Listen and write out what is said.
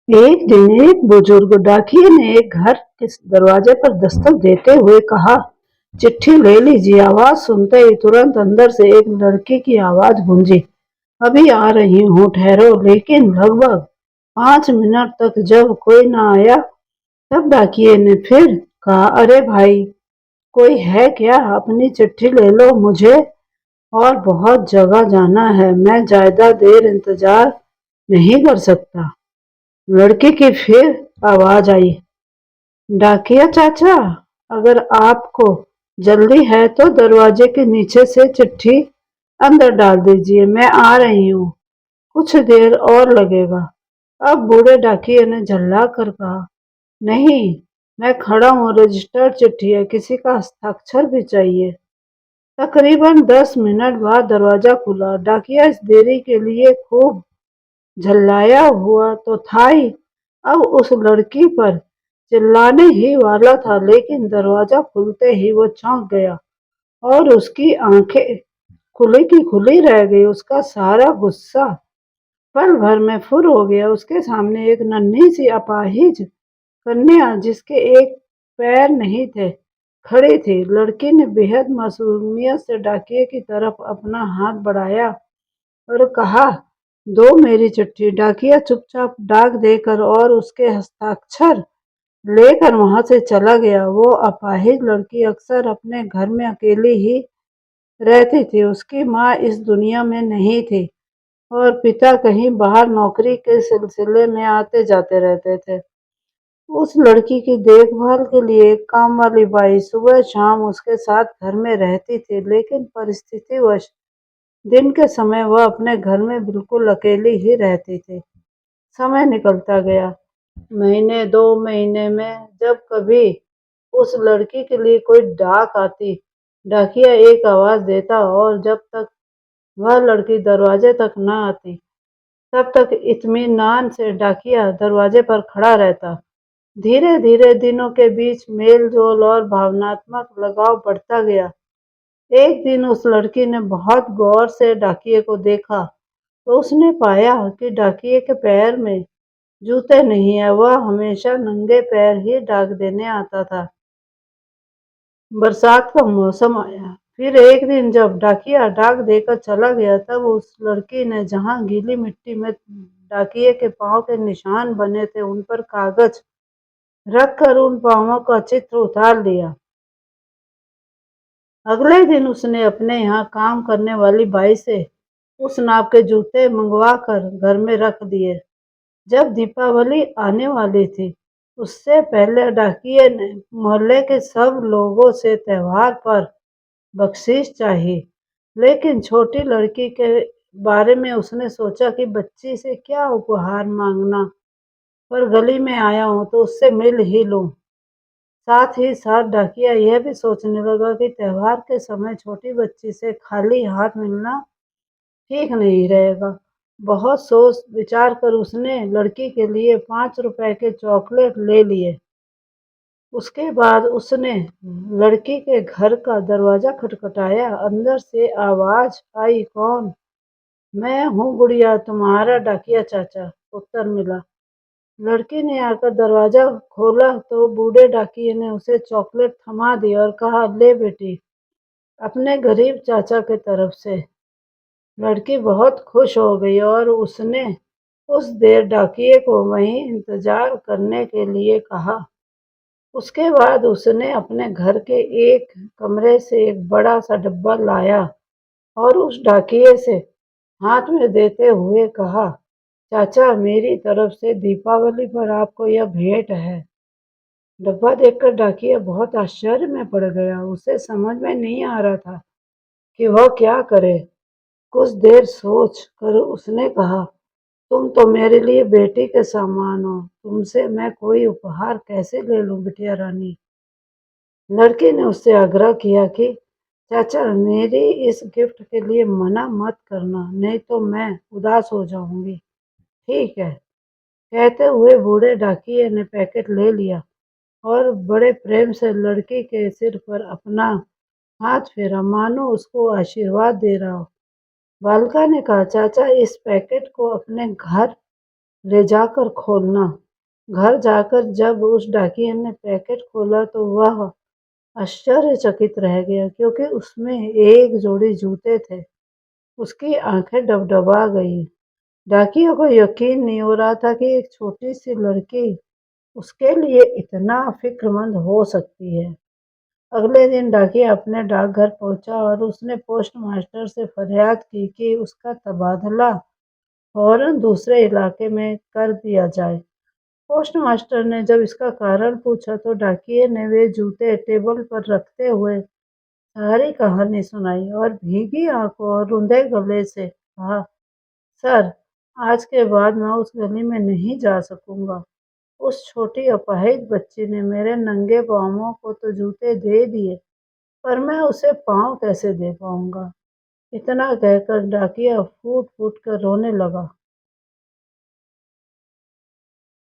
एक दिन एक बुजुर्ग डाकिये ने एक घर के दरवाजे पर दस्तक देते हुए कहा, चिट्ठी ले लीजिए। आवाज सुनते ही तुरंत अंदर से एक लड़की की आवाज गूंजी, अभी आ रही हूँ, ठहरो। लेकिन लगभग 5 मिनट तक जब कोई न आया, तब डाकिये ने फिर कहा, अरे भाई, कोई है क्या? अपनी चिट्ठी ले लो, मुझे और बहुत जगह जाना है, मैं ज्यादा देर इंतजार नहीं कर सकता। लड़के की फिर आवाज आई, डाकिया चाचा, अगर आपको जल्दी है तो दरवाजे के नीचे से चिट्ठी अंदर डाल दीजिए, मैं आ रही हूँ, कुछ देर और लगेगा। अब बूढ़े डाकिये ने झल्ला कर कहा, नहीं, मैं खड़ा हूँ, रजिस्टर्ड चिट्ठी है, किसी का हस्ताक्षर भी चाहिए। तकरीबन 10 मिनट बाद दरवाजा खुला। डाकिया इस देरी के लिए खूब झल्लाया हुआ तो था ही, अब उस लड़की पर चिल्लाने ही वाला था, लेकिन दरवाजा खुलते ही वो चौंक गया और उसकी आंखें खुली की खुली रह गई। उसका सारा गुस्सा पल भर में फुर हो गया। उसके सामने एक नन्ही सी अपाहिज कन्या, जिसके एक पैर नहीं थे, खड़ी थी। लड़की ने बेहद मासूमियत से डाकिये की तरफ अपना हाथ बढ़ाया और कहा, दो मेरी चिट्ठी। डाकिया चुपचाप डाक देकर और उसके हस्ताक्षर लेकर वहां से चला गया। वो अपाहिज लड़की अक्सर अपने घर में अकेली ही रहती थी। उसकी माँ इस दुनिया में नहीं थी और पिता कहीं बाहर नौकरी के सिलसिले में आते जाते रहते थे। उस लड़की की देखभाल के लिए एक काम वाली बाई सुबह शाम उसके साथ घर में रहती थी, लेकिन परिस्थितिवश दिन के समय वह अपने घर में बिल्कुल अकेली ही रहती थी। समय निकलता गया। महीने 2 महीने में जब कभी उस लड़की के लिए कोई डाक आती, डाकिया एक आवाज देता और जब तक वह लड़की दरवाजे तक न आती, तब तक इत्मीनान से डाकिया दरवाजे पर खड़ा रहता। धीरे धीरे दिनों के बीच मेल जोल और भावनात्मक लगाव बढ़ता गया। एक दिन उस लड़की ने बहुत गौर से डाकिये को देखा तो उसने पाया कि डाकिये के पैर में जूते नहीं है। वह हमेशा नंगे पैर ही डाक देने आता था। बरसात का मौसम आया। फिर एक दिन जब डाकिया डाक देकर चला गया, तब उस लड़की ने जहां गीली मिट्टी में डाकिये के पांव के निशान बने थे, उन पर कागज रखकर उन पांवों का चित्र उतार लिया। अगले दिन उसने अपने यहाँ काम करने वाली बाई से उस नाप के जूते मंगवा कर घर में रख दिए। जब दीपावली आने वाली थी, उससे पहले डाकिये ने मोहल्ले के सब लोगों से त्योहार पर बख्शीश चाही, लेकिन छोटी लड़की के बारे में उसने सोचा कि बच्ची से क्या उपहार मांगना, पर गली में आया हूँ तो उससे मिल ही लूं। साथ ही साथ डाकिया यह भी सोचने लगा कि त्योहार के समय छोटी बच्ची से खाली हाथ मिलना ठीक नहीं रहेगा। बहुत सोच विचार कर उसने लड़की के लिए 5 रुपए के चॉकलेट ले लिए। उसके बाद उसने लड़की के घर का दरवाजा खटखटाया। अंदर से आवाज आई, कौन? मैं हूँ गुड़िया, तुम्हारा डाकिया चाचा, उत्तर मिला। लड़की ने आकर दरवाजा खोला तो बूढ़े डाकिये ने उसे चॉकलेट थमा दी और कहा, ले बेटी, अपने गरीब चाचा के तरफ से। लड़की बहुत खुश हो गई और उसने उस देर डाकिये को वहीं इंतजार करने के लिए कहा। उसके बाद उसने अपने घर के एक कमरे से एक बड़ा सा डब्बा लाया और उस डाकिये से हाथ में देते हुए कहा, चाचा, मेरी तरफ से दीपावली पर आपको यह भेंट है। डब्बा देखकर डाकिया बहुत आश्चर्य में पड़ गया। उसे समझ में नहीं आ रहा था कि वह क्या करे। कुछ देर सोच कर उसने कहा, तुम तो मेरे लिए बेटी के समान हो, तुमसे मैं कोई उपहार कैसे ले लूं बिटिया रानी। लड़की ने उससे आग्रह किया कि चाचा, मेरी इस गिफ्ट के लिए मना मत करना, नहीं तो मैं उदास हो जाऊंगी। ठीक है, कहते हुए बूढ़े डाकिये ने पैकेट ले लिया और बड़े प्रेम से लड़की के सिर पर अपना हाथ फेरा, मानो उसको आशीर्वाद दे रहा हो। बालिका ने कहा, चाचा, इस पैकेट को अपने घर ले जाकर खोलना। घर जाकर जब उस डाकिये ने पैकेट खोला तो वह आश्चर्यचकित रह गया, क्योंकि उसमें एक जोड़ी जूते थे। उसकी आंखें डबडबा गईं। डाकिया को यकीन नहीं हो रहा था कि एक छोटी सी लड़की उसके लिए इतना फिक्रमंद हो सकती है। अगले दिन डाकिया अपने डाकघर पहुंचा और उसने पोस्ट मास्टर से फरियाद की कि उसका तबादला फौरन दूसरे इलाके में कर दिया जाए। पोस्ट मास्टर ने जब इसका कारण पूछा तो डाकिये ने वे जूते टेबल पर रखते हुए सारी कहानी सुनाई और भीगी आंखों और रुंधे गले से कहा, सर, आज के बाद मैं उस गली में नहीं जा सकूंगा। उस छोटी अपाहिज बच्ची ने मेरे नंगे पांवों को तो जूते दे दिए, पर मैं उसे पाँव कैसे दे पाऊंगा। इतना कहकर डाकिया फूट फूट कर रोने लगा।